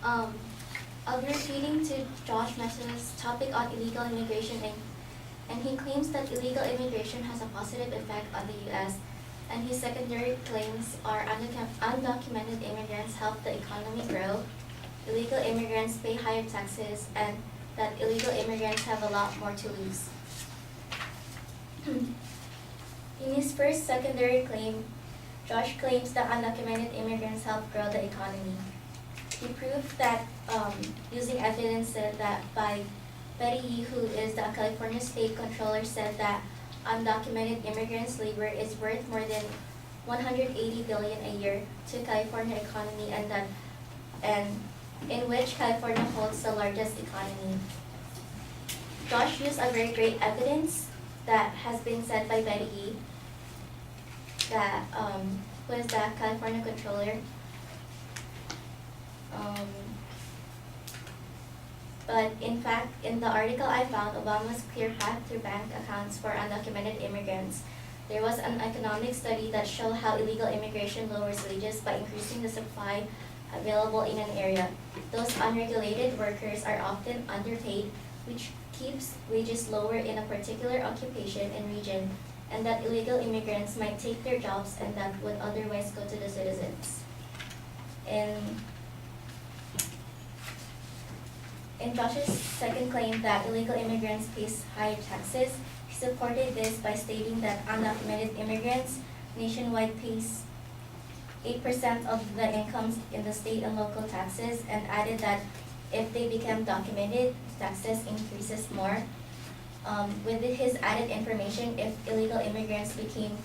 Um, I'll be repeating to Josh Messer's topic on illegal immigration, and he claims that illegal immigration has a positive effect on the U.S., and his secondary claims are undocumented immigrants help the economy grow, illegal immigrants pay higher taxes, and that illegal immigrants have a lot more to lose. In his first secondary claim, Josh claims that undocumented immigrants help grow the economy. He proved that using evidence that by Betty Yee, who is the California State Controller, said that undocumented immigrants' labor is worth more than $180 billion a year to California economy, and in which California holds the largest economy. Josh used a very great evidence that has been said by Betty Yee, that who is the California Controller. But in fact, in the article I found, Obama's Clear Path through Bank Accounts for Undocumented Immigrants, there was an economic study that showed how illegal immigration lowers wages by increasing the supply available in an area. Those unregulated workers are often underpaid, which keeps wages lower in a particular occupation and region, and that illegal immigrants might take their jobs and that would otherwise go to the citizens. In Josh's second claim that illegal immigrants pay higher taxes, he supported this by stating that undocumented immigrants nationwide pays 8% of the incomes in the state and local taxes, and added that if they become documented, taxes increases more. With his added information, if illegal immigrants became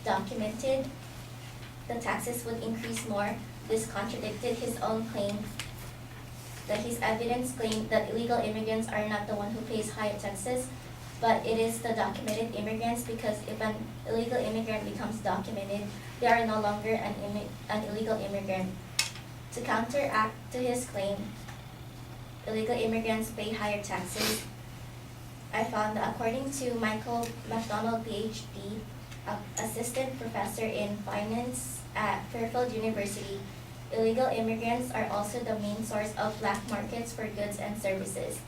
documented, the taxes would increase more. This contradicted his own claim that his evidence claimed that illegal immigrants are not the one who pays higher taxes, but it is the documented immigrants, because if an illegal immigrant becomes documented, they are no longer an illegal immigrant. To counteract to his claim, illegal immigrants pay higher taxes, I found that according to Michael McDonald, PhD, assistant professor in finance at Fairfield University, illegal immigrants are also the main source of black markets for goods and services.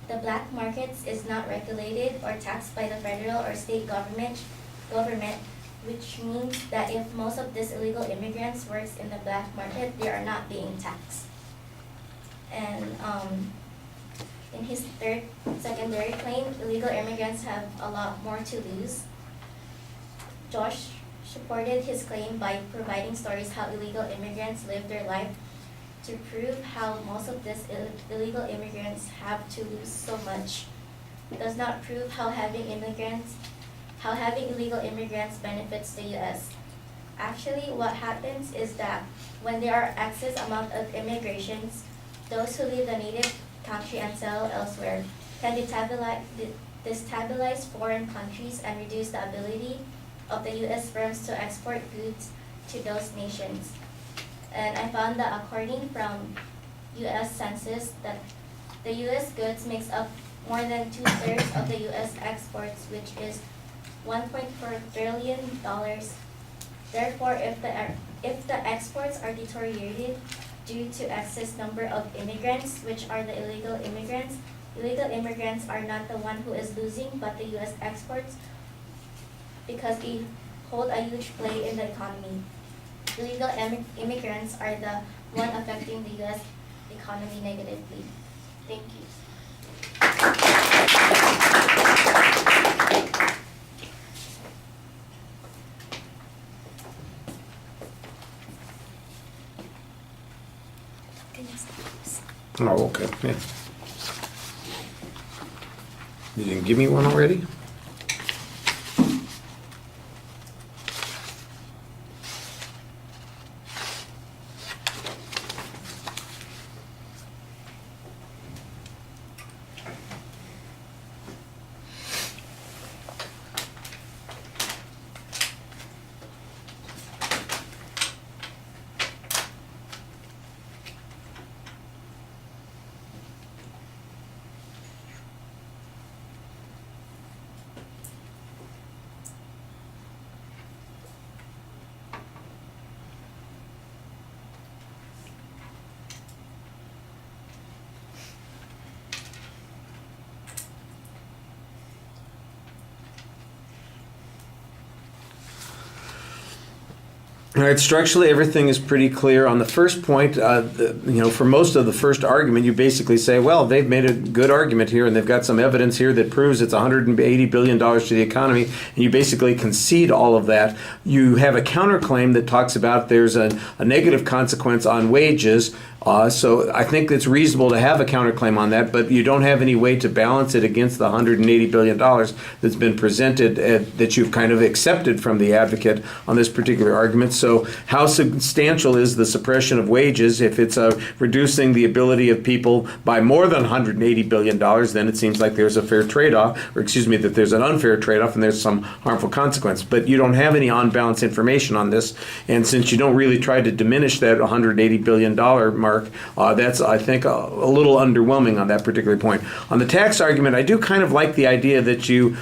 The black markets is not regulated or taxed by the federal or state government, which means that if most of these illegal immigrants works in the black market, they are not being taxed. And in his third secondary claim, illegal immigrants have a lot more to lose. Josh supported his claim by providing stories how illegal immigrants live their life to prove how most of these illegal immigrants have to lose so much. It does not prove how having illegal immigrants benefits the U.S. Actually, what happens is that when there are excess amount of immigrations, those who leave the native country and settle elsewhere can destabilize foreign countries and reduce the ability of the U.S. firms to export goods to those nations. And I found that according from U.S. Census, that the U.S. goods makes up more than 2/3 of the U.S. exports, which is $1.4 trillion. Therefore, if the exports are deteriorated due to excess number of immigrants, which are the illegal immigrants are not the one who is losing, but the U.S. exports, because they hold a huge play in the economy. Illegal immigrants are the one affecting the U.S. economy negatively. Thank you. Oh, okay. Yeah. You didn't give me one already? All right, structurally, everything is pretty clear. On the first point, for most of the first argument, you basically say, well, they've made a good argument here, and they've got some evidence here that proves it's $180 billion to the economy, and you basically concede all of that. You have a counterclaim that talks about there's a negative consequence on wages. So I think it's reasonable to have a counterclaim on that, but you don't have any way to balance it against the $180 billion that's been presented that you've kind of accepted from the advocate on this particular argument. So how substantial is the suppression of wages? If it's reducing the ability of people by more than $180 billion, then it seems like there's a fair trade-off, that there's an unfair trade-off and there's some harmful consequence. But you don't have any on-balance information on this, and since you don't really try to diminish that $180 billion mark, that's, I think, a little underwhelming on that particular point. On the tax argument, I do kind of like the idea that you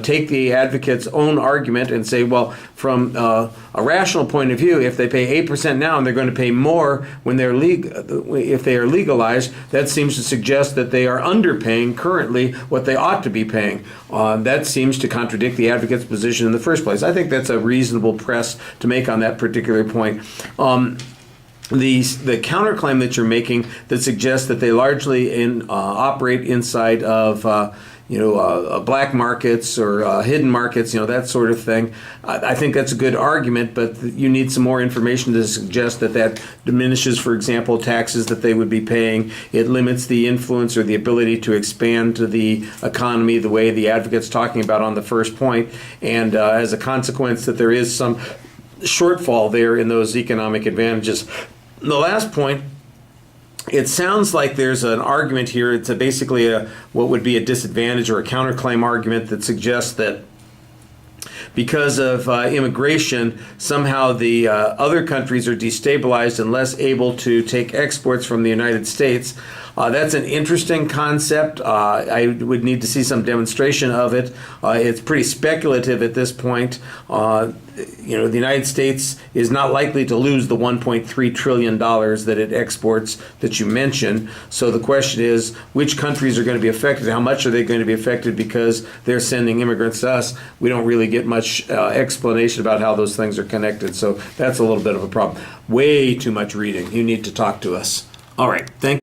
take the advocate's own argument and say, well, from a rational point of view, if they pay 8% now and they're going to pay more when if they are legalized, that seems to suggest that they are underpaying currently what they ought to be paying. That seems to contradict the advocate's position in the first place. I think that's a reasonable press to make on that particular point. The counterclaim that you're making that suggests that they largely operate inside of black markets or hidden markets, that sort of thing. I think that's a good argument, but you need some more information to suggest that diminishes, for example, taxes that they would be paying. It limits the influence or the ability to expand to the economy the way the advocate's talking about on the first point, and as a consequence that there is some shortfall there in those economic advantages. The last point, it sounds like there's an argument here. It's basically what would be a disadvantage or a counterclaim argument that suggests that because of immigration, somehow the other countries are destabilized and less able to take exports from the United States. That's an interesting concept. I would need to see some demonstration of it. It's pretty speculative at this point. The United States is not likely to lose the $1.3 trillion that it exports that you mentioned. So the question is, which countries are going to be affected? How much are they going to be affected because they're sending immigrants to us? We don't really get much explanation about how those things are connected. So that's a little bit of a problem. Way too much reading. You need to talk to us. All right. Thank you.